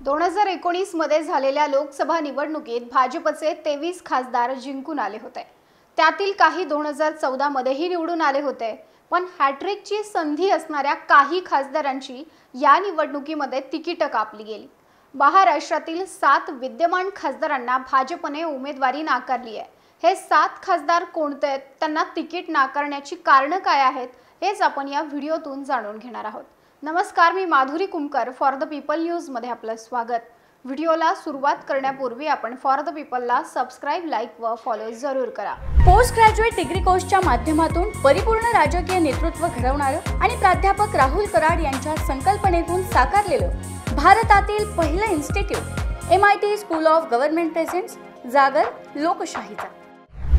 2019 मध्ये झालेल्या लोकसभा निवडणुकीत भाजपचे 23 खासदार जिंकून आले होते। त्यातील काही 2014 मध्येही निवडून आले होते, पण हॅट्रिकची संधी असणाऱ्या काही खासदारांची या निवडणुकीमध्ये तिकीट कापली गेली। महाराष्ट्रातील 7 विद्यमान खासदारांना भाजपने उमेदवारी नाकारली आहे। हे 7 खासदार कोणते आहेत, त्यांना तिकीट नाकारण्याची कारणं काय आहेत, हेच आपण या व्हिडिओतून जाणून घेणार आहोत। नमस्कार, मी Madhuri Kumkar, for the people news मध्ये आपलं स्वागत। व्हिडिओला सुरुवात करण्यापूर्वी आपण फॉर द पीपलला सबस्क्राइब, लाईक व फॉलो जरूर करा। पोस्ट ग्रॅज्युएट डिग्री कोर्सच्या माध्यमातून परिपूर्ण राजकीय नेतृत्व घडवणारं आणि प्राध्यापक राहुल कराड यांच्या संकल्पनेतून साकारलेलं भारतातील पहिलं institute MIT school of government presents जागर लोकशाहीचा।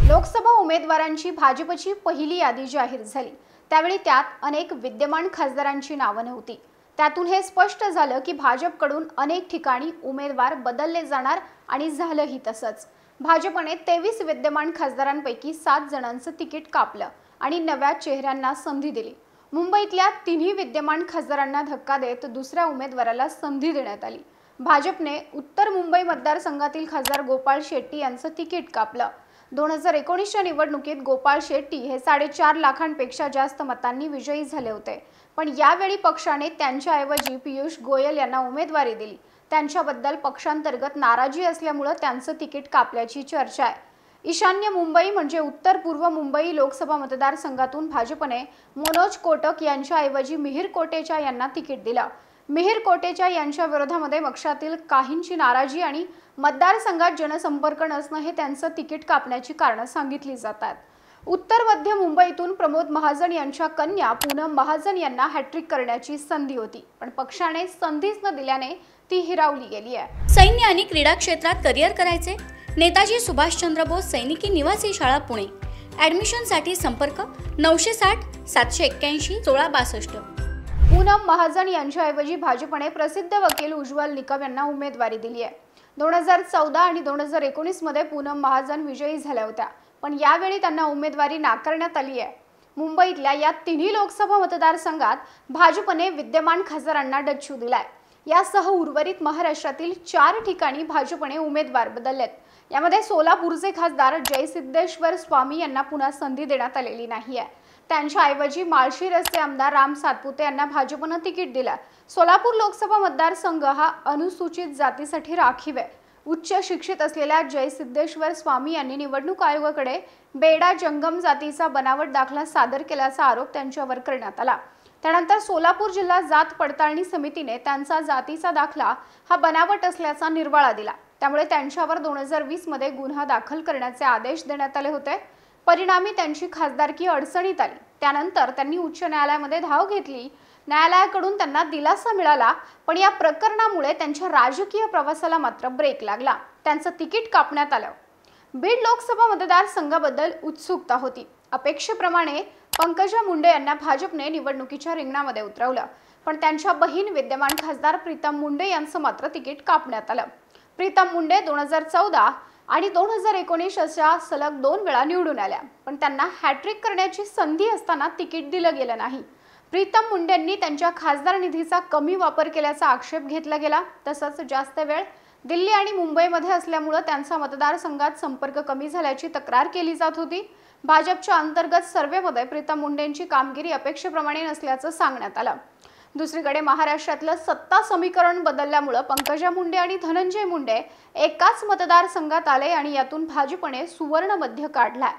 लोकसभा उमेदवारांची भाजपची पहिली यादी जाहीर झाली, त्यावेळी त्यात अनेक विद्यमान खासदारांची नावं नव्हती। त्यातून हे स्पष्ट झालं की भाजपकडून अनेक ठिकाणी उमेदवार बदलले जाणार आणि झालंही तसंच। भाजपने 23 विद्यमान खासदारांपैकी 7 जणांचं तिकीट कापलं आणि नव्या चेहऱ्यांना संधी दिली। मुंबईतल्या तिन्ही विद्यमान खासदारांना धक्का देत दुसऱ्या उमेदवाराला संधी देण्यात आली। भाजपने उत्तर मुंबई मतदारसंघातील खासदार गोपाळ शेट्टी यांचं तिकीट कापलं। 2019च्या निवडणुकीत गोपाळ शेट्टी हे 4.5 लाखांपेक्षा जास्त मतांनी विजयी झाले होते, पण यावेळी पक्षाने त्यांच्याऐवजी पियुष गोयल यांना उमेदवारी दिली। त्यांच्याबद्दल पक्षांतर्गत नाराजी असल्यामुळे त्यांचं तिकीट कापल्याची चर्चा आहे। ईशान्य मुंबई म्हणजे उत्तर पूर्व मुंबई लोकसभा मतदारसंघातून भाजपने मनोज कोटक यांच्याऐवजी मिहिर कोटेचा यांना तिकीट दिलं। मिहिर कोटेचा यांच्या विरोधामध्ये पक्षातील काहींची नाराजी आणि मतदारसंघात जनसंपर्क नसणं हे त्यांचं तिकीट कापण्याची कारणं सांगितली जातात। उत्तर मध्य मुंबईतून प्रमोद महाजन यांच्या कन्या पूनम महाजन यांना हॅट्रिक करण्याची संधी होती, पण पक्षाने संधीच न दिल्याने ती हिरावली गेली आहे। सैन्य आणि क्रीडा क्षेत्रात करिअर करायचे? नेताजी सुभाषचंद्र बोस सैनिकी निवासी शाळा पुणे। ॲडमिशनसाठी संपर्क 960 781 1662। पूनम महाजन यांच्याऐवजी भाजपने प्रसिद्ध वकील उज्ज्वल निकम यांना उमेदवारी दिली आहे। 2014 आणि 2019 मध्ये पूनम महाजन विजयी झाल्या होत्या, पण यावेळी त्यांना उमेदवारी नाकारण्यात आली आहे। मुंबईतल्या या तिन्ही लोकसभा मतदारसंघात भाजपने विद्यमान खासदारांना डच्चू दिलाय। यासह उर्वरित महाराष्ट्रातील 4 ठिकाणी भाजपने उमेदवार बदललेत। यामध्ये सोलापूरचे खासदार जयसिद्धेश्वर स्वामी यांना पुन्हा संधी देण्यात आलेली नाही आहे। त्यांच्याऐवजी माळशिरसचे आमदार राम सातपुते यांना भाजपने तिकीट दिलं। सोलापूर लोकसभा मतदारसंघ हा अनुसूचित जातीसाठी राखीव आहे। उच्च शिक्षित असलेल्या जयसिद्धेश्वर स्वामी यांनी निवडणूक आयोगाकडे बेडा जंगम जातीचा बनावट दाखला सादर केल्याचा आरोप त्यांच्यावर करण्यात आला। त्यानंतर सोलापूर जिल्हा जात पडताळणी समितीने त्यांचा जातीचा दाखला हा बनावट असल्याचा निर्वाळा दिला। त्यामुळे त्यांच्यावर 2020 मध्ये गुन्हा दाखल करण्याचे आदेश देण्यात आले होते। परिणामी त्यांची खासदारकी अडचणीत आली। त्यानंतर त्यांनी उच्च न्यायालयामध्ये धाव घेतली। न्यायालयाकडून त्यांना दिलासा मिळाला, पण या प्रकरणामुळे त्यांच्या राजकीय प्रवासाला मात्र ब्रेक लागला। त्यांचं तिकीट कापण्यात आलं। बीड लोकसभा मतदारसंघाबद्दल उत्सुकता होती। अपेक्षेप्रमाणे पंकजा मुंडे यांना भाजपने निवडणुकीच्या रिंगणामध्ये उतरवलं, पण त्यांच्या बहीण विद्यमान खासदार प्रीतम मुंडे यांचं मात्र तिकीट कापण्यात आलं। प्रीतम मुंडे 2014 आणि 2019 अशा सलग 2 वेळा निवडून आल्या, पण त्यांना हॅट्रिक करण्याची संधी असताना तिकीट दिलं गेलं नाही। प्रीतम मुंडेंनी त्यांच्या खासदार निधीचा कमी वापर केल्याचा आक्षेप घेतला गेला। तसंच जास्त वेळ दिल्ली आणि मुंबईमध्ये असल्यामुळे त्यांचा मतदारसंघात संपर्क कमी झाल्याची तक्रार केली जात होती। भाजपच्या अंतर्गत सर्व्हेमध्ये प्रीतम मुंडेंची कामगिरी अपेक्षेप्रमाणे नसल्याचं सांगण्यात आलं। दुसरीकडे महाराष्ट्रातलं सत्ता समीकरण बदलल्यामुळे पंकजा मुंडे आणि धनंजय मुंडे एकाच मतदारसंघात आले आणि यातून भाजपने सुवर्ण मध्य काढलाय।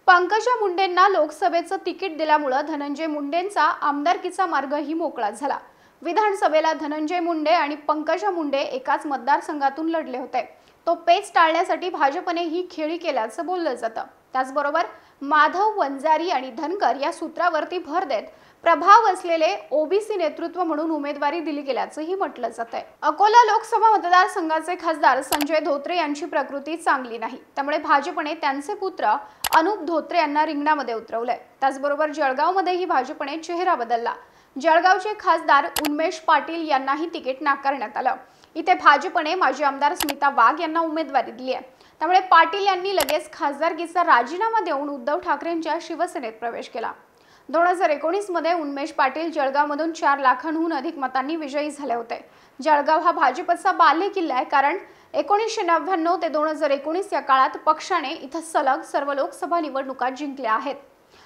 पंकजा मुंडेंना लोकसभेचं तिकीट दिल्यामुळे धनंजय मुंडेंचा आमदारकीचा मार्गही मोकळा झाला। विधानसभेला धनंजय मुंडे आणि पंकजा मुंडे एकाच मतदारसंघातून लढले होते। तो पेच टाळण्यासाठी भाजपने ही खेळी केल्याचं बोललं जातं। त्याचबरोबर माधव, वंजारी आणि धनगर या सूत्रावरती भर देत प्रभाव असलेले ओबीसी नेतृत्व म्हणून उमेदवारी दिली गेल्याचंही म्हटलं जातंय। अकोला लोकसभा मतदारसंघाचे खासदार संजय धोत्रे यांची प्रकृती चांगली नाही, त्यामुळे भाजपने त्यांचे पुत्र अनुप धोत्रे यांना रिंगणामध्ये उतरवलंय। त्याचबरोबर जळगावमध्येही भाजपने चेहरा बदलला। जळगावचे खासदार उन्मेष पाटील यांनाही तिकीट नाकारण्यात आलं। इथे भाजपने माजी आमदार स्मिता वाघ यांना उमेदवारी दिली आहे। त्यामुळे पाटील यांनी लगेच खासदारकीचा राजीनामा देऊन उद्धव ठाकरेंच्या शिवसेनेत प्रवेश केला। 2019 मध्ये उन्मेष पाटील जळगावमधून 4 लाखांहून अधिक मतांनी विजयी झाले होते। जळगाव हा भाजपचा बालेकिल्ला आहे, कारण 1999 ते 2019 या काळात पक्षाने इथं सलग सर्व लोकसभा निवडणुका जिंकल्या आहेत।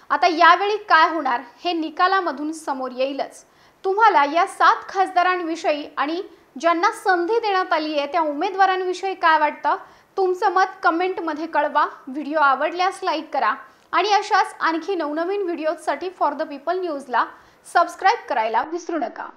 आता यावेळी काय होणार हे निकालामधून समोर येईलच। तुम्हाला या 7 खासदारांविषयी आणि ज्यांना संधी देण्यात आली आहे त्या उमेदवारांविषयी काय वाटतं? तुमचं मत कमेंटमध्ये कळवा। व्हिडिओ आवडल्यास लाईक करा आणि अशाच आणखी नवनवीन व्हिडिओसाठी फॉर द पीपल न्यूजला सबस्क्राइब करायला विसरू नका।